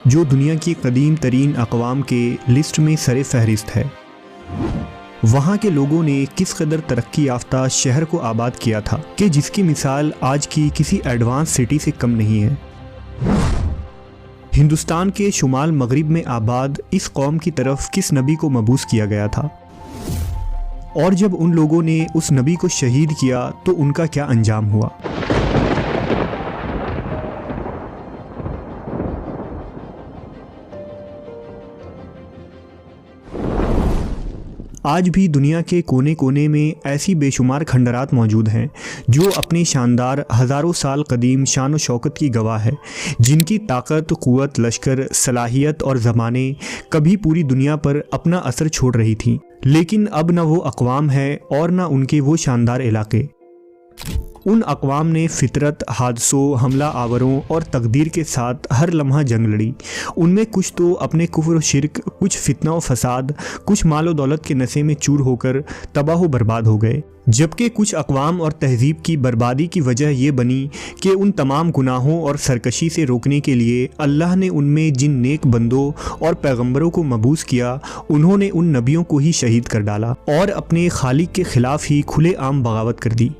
जो दुनिया की कदीम तरीन अक़वाम के लिस्ट में सरे फहरिस्त है। वहाँ के लोगों ने किस कदर तरक्की याफ्ता शहर को आबाद किया था कि जिसकी मिसाल आज की किसी एडवांस सिटी से कम नहीं है। हिंदुस्तान के शुमाल मगरिब में आबाद इस कौम की तरफ किस नबी को मबूस किया गया था, और जब उन लोगों ने उस नबी को शहीद किया तो उनका क्या अंजाम हुआ। आज भी दुनिया के कोने कोने में ऐसी बेशुमार खंडरात मौजूद हैं जो अपनी शानदार हज़ारों साल कदीम शान व शौकत की गवाह है, जिनकी ताकत, क़ुव्वत, लश्कर, सलाहियत और ज़माने कभी पूरी दुनिया पर अपना असर छोड़ रही थीं। लेकिन अब न वो अक़वाम है और न उनके वो शानदार इलाके। उन अक़वाम ने फितरत, हादसों, हमला आवरों और तकदीर के साथ हर लम्हा जंग लड़ी। उनमें कुछ तो अपने कुफ्र व शिर्क, कुछ फितना व फसाद, कुछ माल व दौलत के नशे में चूर होकर तबाह व बर्बाद हो गए। जबकि कुछ अक़वाम और तहज़ीब की बर्बादी की वजह ये बनी कि उन तमाम गुनाहों और सरकशी से रोकने के लिए अल्लाह ने उनमें जिन नेक बंदों और पैगम्बरों को मबूस किया, उन्होंने उन नबियों को ही शहीद कर डाला और अपने खालिक के ख़िलाफ़ ही खुलेआम बगावत कर दी।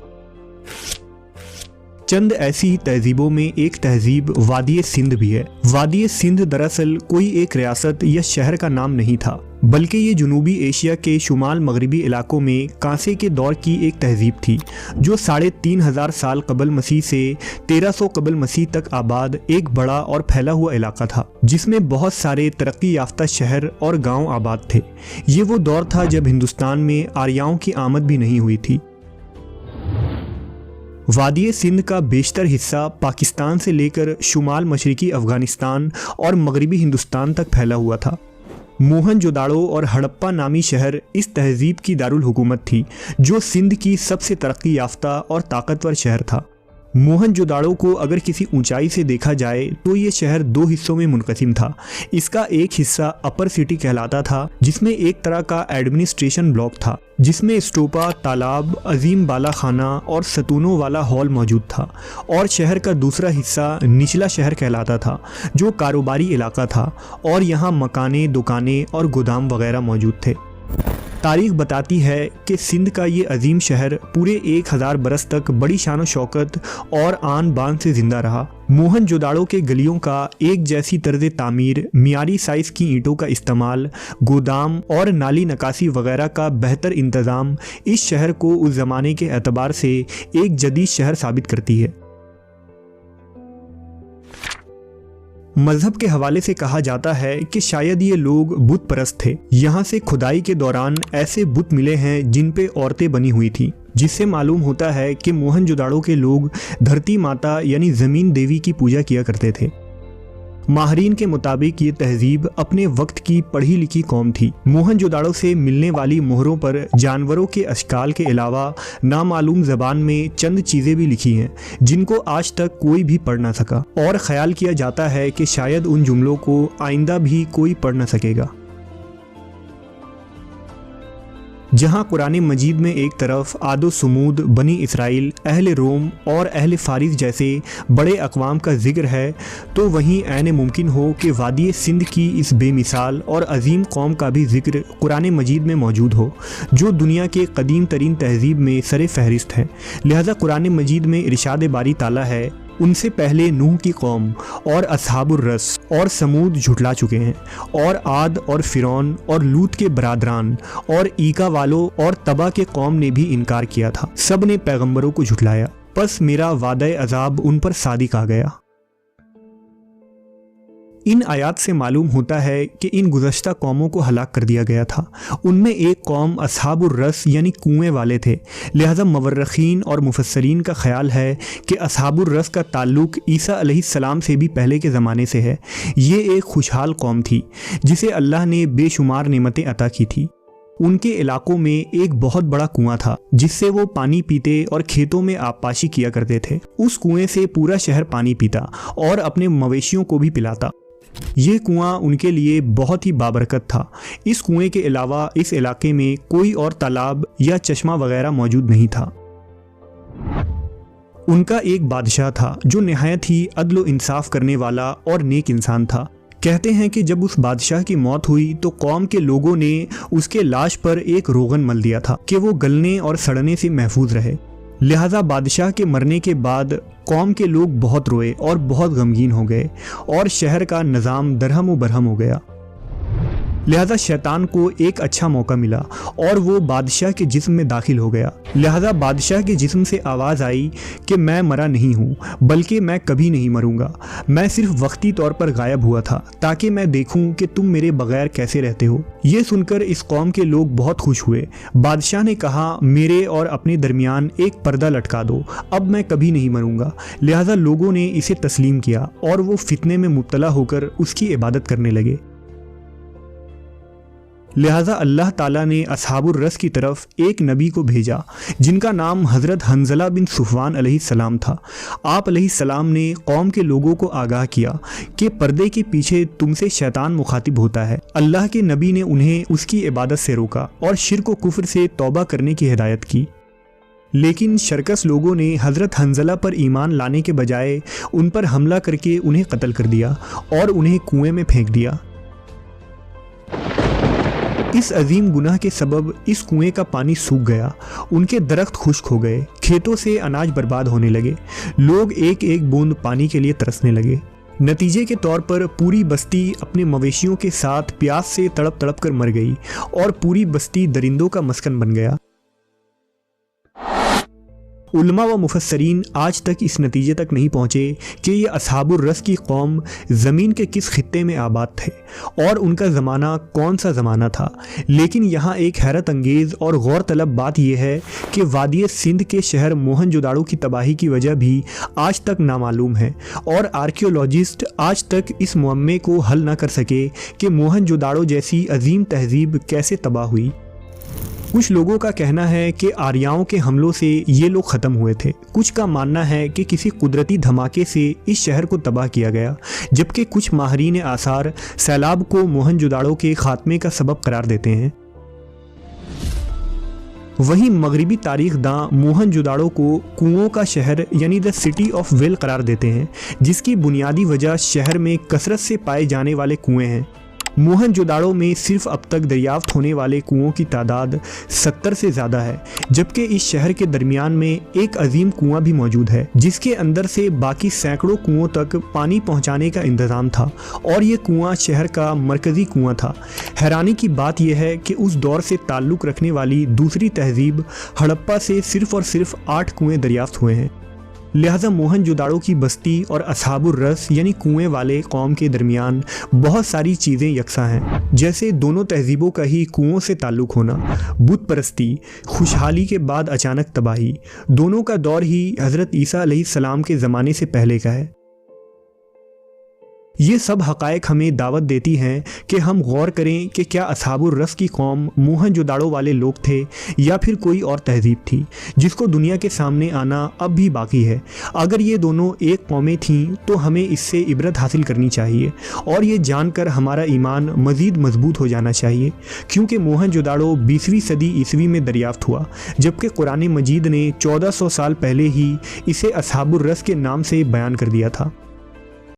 चंद ऐसी तहजीबों में एक तहजीब वादी सिंध भी है। वादी सिंध दरअसल कोई एक रियासत या शहर का नाम नहीं था, बल्कि ये जनूबी एशिया के शुमाल मगरबी इलाकों में कांसे के दौर की एक तहजीब थी, जो 3500 साल कबल मसीह से 1300 कबल मसीह तक आबाद एक बड़ा और फैला हुआ इलाका था, जिसमें बहुत सारे तरक्की याफ्ता शहर और गांव आबाद थे। ये वो दौर था जब हिंदुस्तान में आर्याओं की आमद भी नहीं हुई थी। वादी सिंध का बेशतर हिस्सा पाकिस्तान से लेकर शुमाल मशरकी अफ़गानिस्तान और मगरबी हिंदुस्तान तक फैला हुआ था। मोहनजोदाड़ो और हड़प्पा नामी शहर इस तहजीब की दारुल हुकूमत थी, जो सिंध की सबसे तरक्की याफ्ता और ताकतवर शहर था। मोहनजोदाड़ो को अगर किसी ऊंचाई से देखा जाए तो ये शहर दो हिस्सों में मुनक़सिम था। इसका एक हिस्सा अपर सिटी कहलाता था, जिसमें एक तरह का एडमिनिस्ट्रेशन ब्लॉक था, जिसमें स्टोपा, तालाब, अजीम बाला खाना और सतूनों वाला हॉल मौजूद था, और शहर का दूसरा हिस्सा निचला शहर कहलाता था, जो कारोबारी इलाका था और यहाँ मकानें, दुकानें और गोदाम वगैरह मौजूद थे। तारीख बताती है कि सिंध का ये अजीम शहर पूरे 1000 बरस तक बड़ी शान व शौकत और आन बान से जिंदा रहा। मोहनजोदाड़ो के गलियों का एक जैसी तर्ज तामीर, मियारी साइज़ की ईंटों का इस्तेमाल, गोदाम और नाली नकासी वगैरह का बेहतर इंतज़ाम इस शहर को उस ज़माने के एतबार से एक जदीद शहर साबित करती है। मजहब के हवाले से कहा जाता है कि शायद ये लोग बुत परस्त थे। यहाँ से खुदाई के दौरान ऐसे बुत मिले हैं जिन पे औरतें बनी हुई थी, जिससे मालूम होता है कि मोहनजोदाड़ो के लोग धरती माता यानी ज़मीन देवी की पूजा किया करते थे। माहरीन के मुताबिक ये तहजीब अपने वक्त की पढ़ी लिखी कौम थी। मोहनजोदाड़ो से मिलने वाली मोहरों पर जानवरों के अशकाल के अलावा नामालूम ज़बान में चंद चीज़ें भी लिखी हैं, जिनको आज तक कोई भी पढ़ ना सका, और ख्याल किया जाता है कि शायद उन जुमलों को आइंदा भी कोई पढ़ ना सकेगा। जहाँ कुरान मजीद में एक तरफ आदो सुमूद, बनी इसराइल, अहले रोम और अहले फारिस जैसे बड़े अक़वाम का जिक्र है, तो वहीं ऐन मुमकिन हो कि वादी सिंध की इस बेमिसाल और अजीम कौम का भी जिक्र कुरान मजीद में मौजूद हो, जो दुनिया के कदीम तरीन तहजीब में सरे फहरिस्त है। लिहाजा कुरान मजीद में इरशाद बारी ताला है, उनसे पहले नूह की कौम और असहाबुर रस और समूद झुटला चुके हैं, और आद और फिरौन और लूत के बरादरान और ईका वालों और तबा के कौम ने भी इनकार किया था। सब ने पैगंबरों को झुटलाया, बस मेरा वादा अज़ाब उन पर सादिक आ गया। इन आयात से मालूम होता है कि इन गुज़श्ता कौमों को हलाक कर दिया गया था। उनमें एक कौम असहाबुर रस यानी कुएँ वाले थे। लिहाजा मवर्रखीन और मुफस्सरीन का ख्याल है कि असहाबुर रस का ताल्लुक़ ईसा अलैहिस्सलाम से भी पहले के ज़माने से है। ये एक खुशहाल कौम थी जिसे अल्लाह ने बेशुमार नेमतें अता की थी। उनके इलाकों में एक बहुत बड़ा कुआं था, जिससे वो पानी पीते और खेतों में आबपाशी किया करते थे। उस कुएं से पूरा शहर पानी पीता और अपने मवेशियों को भी पिलाता। ये कुआं उनके लिए बहुत ही बाबरकत था। इस कुएं के अलावा इस इलाके में कोई और तालाब या चश्मा वगैरह मौजूद नहीं था। उनका एक बादशाह था जो निहायत ही अदल व इंसाफ करने वाला और नेक इंसान था। कहते हैं कि जब उस बादशाह की मौत हुई तो कौम के लोगों ने उसके लाश पर एक रोगन मल दिया था कि वो गलने और सड़ने से महफूज रहे। लिहाजा बादशाह के मरने के बाद कौम के लोग बहुत रोए और बहुत गमगीन हो गए और शहर का निज़ाम दरहम व बरहम हो गया। लिहाजा शैतान को एक अच्छा मौका मिला और वो बादशाह के जिस्म में दाखिल हो गया। लिहाजा बादशाह के जिस्म से आवाज़ आई कि मैं मरा नहीं हूँ, बल्कि मैं कभी नहीं मरूंगा। मैं सिर्फ वक्ती तौर पर गायब हुआ था ताकि मैं देखूं कि तुम मेरे बगैर कैसे रहते हो। ये सुनकर इस कौम के लोग बहुत खुश हुए। बादशाह ने कहा, मेरे और अपने दरमियान एक पर्दा लटका दो, अब मैं कभी नहीं मरूंगा। लिहाजा लोगों ने इसे तस्लीम किया और वो फितने में मुब्तला होकर उसकी इबादत करने लगे। लिहाजा अल्लाह ताला ने असहाबुर रस की तरफ एक नबी को भेजा जिनका नाम हज़रत हंज़ला बिन सुफ़वान अलैहिस्सलाम था। आप अलैहिस्सलाम ने कौम के लोगों को आगाह किया कि पर्दे के पीछे तुमसे शैतान मुखातिब होता है। अल्लाह के नबी ने उन्हें उसकी इबादत से रोका और शिर्क व कुफ्र से तौबा करने की हिदायत की। लेकिन शरकस लोगों ने हज़रत हंज़ला पर ईमान लाने के बजाय उन पर हमला करके उन्हें कत्ल कर दिया और उन्हें कुएं में फेंक दिया। इस अजीम गुनाह के सबब इस कुएं का पानी सूख गया, उनके दरख्त खुश्क हो गए, खेतों से अनाज बर्बाद होने लगे, लोग एक एक बूंद पानी के लिए तरसने लगे। नतीजे के तौर पर पूरी बस्ती अपने मवेशियों के साथ प्यास से तड़प तड़प कर मर गई और पूरी बस्ती दरिंदों का मस्कन बन गया। उलमा व मुफस्सरीन आज तक इस नतीजे तक नहीं पहुँचे कि ये असहाबुर रस की कौम ज़मीन के किस खित्ते में आबाद थे और उनका ज़माना कौन सा ज़माना था। लेकिन यहाँ एक हैरत अंगेज़ और गौर तलब बात यह है कि वादी सिंध के शहर मोहनजोदाड़ो की तबाही की वजह भी आज तक नामालूम है और आर्कियोलॉजिस्ट आज तक इस मुअम्मे को हल न कर सके कि मोहनजोदाड़ो जैसी अजीम तहज़ीब कैसे तबाह हुई। कुछ लोगों का कहना है कि आर्याओं के हमलों से ये लोग ख़त्म हुए थे। कुछ का मानना है कि किसी कुदरती धमाके से इस शहर को तबाह किया गया, जबकि कुछ माहरीन आसार सैलाब को मोहनजोदाड़ो के खात्मे का सबब करार देते हैं। वहीं मगरिबी तारीख दां मोहनजोदाड़ो को कुओं का शहर यानी द सिटी ऑफ वेल करार देते हैं, जिसकी बुनियादी वजह शहर में कसरत से पाए जाने वाले कुएं हैं। मोहनजोदाड़ो में सिर्फ अब तक दरियाफ्त होने वाले कुओं की तादाद 70 से ज़्यादा है, जबकि इस शहर के दरमियान में एक अजीम कुआं भी मौजूद है जिसके अंदर से बाकी सैकड़ों कुओं तक पानी पहुंचाने का इंतज़ाम था और ये कुआं शहर का मरकज़ी कुआं था। हैरानी की बात यह है कि उस दौर से ताल्लुक़ रखने वाली दूसरी तहज़ीब हड़प्पा से सिर्फ और सिर्फ 8 कुएँ दरियाफ्त हुए हैं। लिहाजा मोहनजोदाड़ो की बस्ती और असहाबुर रस यानी कुएं वाले कौम के दरमियान बहुत सारी चीज़ें यकसा हैं, जैसे दोनों तहजीबों का ही कुओं से ताल्लुक़ होना, बुत परस्ती, खुशहाली के बाद अचानक तबाही। दोनों का दौर ही हज़रत ईसा अलैहिस्सलाम के ज़माने से पहले का है। ये सब हक़ाइक़ हमें दावत देती हैं कि हम गौर करें कि क्या असहाबुर रस की कौम मोहनजोदाड़ो वाले लोग थे या फिर कोई और तहज़ीब थी जिसको दुनिया के सामने आना अब भी बाकी है। अगर ये दोनों एक कौमें थीं तो हमें इससे इबरत हासिल करनी चाहिए और ये जानकर हमारा ईमान मज़ीद मजबूत हो जाना चाहिए, क्योंकि मोहनजोदाड़ो 20वीं सदी ईस्वी में दरियाफ्त हुआ, जबकि कुरान मजीद ने 1400 साल पहले ही इसे असहाबुर रस के नाम से बयान कर दिया था।